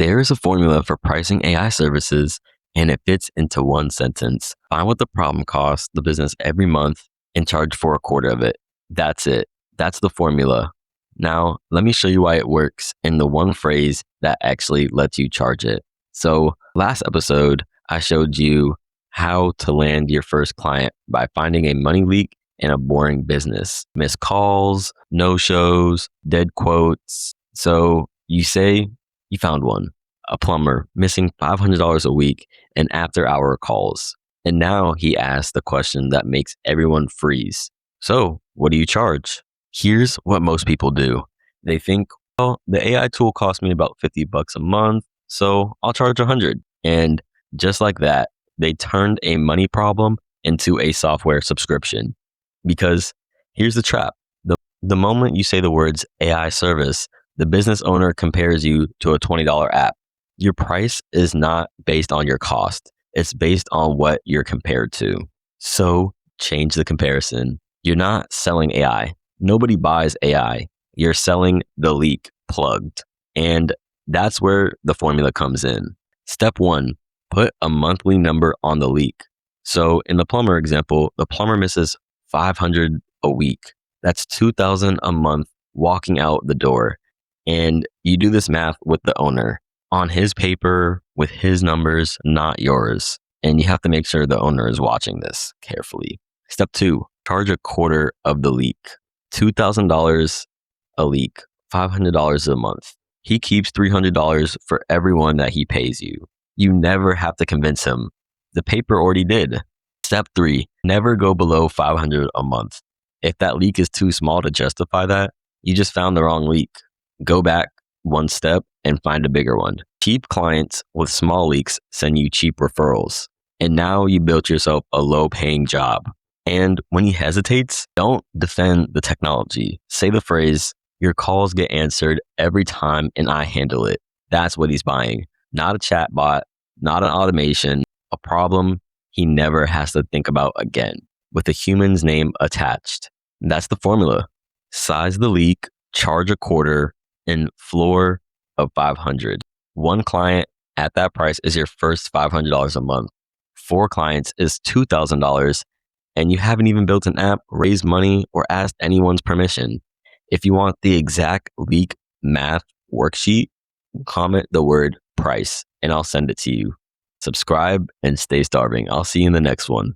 There is a formula for pricing AI services, and it fits into one sentence. Find what the problem costs the business every month and charge for a quarter of it. That's it. That's the formula. Now, let me show you why it works in the one phrase that actually lets you charge it. So, last episode, I showed you how to land your first client by finding a money leak in a boring business. Missed calls, no-shows, dead quotes. So, you say you found one, a plumber missing $500 a week in after-hour calls. And now he asks the question that makes everyone freeze. So, what do you charge? Here's what most people do. They think, well, the AI tool costs me about $50 a month, so I'll charge $100. And just like that, they turned a money problem into a software subscription. Because here's the trap. The moment you say the words AI service, the business owner compares you to a $20 app. Your price is not based on your cost. It's based on what you're compared to. So change the comparison. You're not selling AI. Nobody buys AI. You're selling the leak plugged. And that's where the formula comes in. Step 1, put a monthly number on the leak. So in the plumber example, the plumber misses $500 a week. That's $2,000 a month walking out the door. And you do this math with the owner on his paper with his numbers, not yours. And you have to make sure the owner is watching this carefully. Step 2, charge a quarter of the leak. $2,000 a leak, $500 a month. He keeps $300 for everyone that he pays you. You never have to convince him. The paper already did. Step 3, never go below $500 a month. If that leak is too small to justify that, you just found the wrong leak. Go back one step and find a bigger one. Cheap clients with small leaks send you cheap referrals. And now you built yourself a low-paying job. And when he hesitates, don't defend the technology. Say the phrase, your calls get answered every time and I handle it. That's what he's buying. Not a chatbot, not an automation, a problem he never has to think about again, with a human's name attached. And that's the formula. Size the leak, charge a quarter, and floor of $500. One client at that price is your first $500 a month. 4 clients is $2,000. And you haven't even built an app, raised money, or asked anyone's permission. If you want the exact leak math worksheet, comment the word price and I'll send it to you. Subscribe and stay starving. I'll see you in the next one.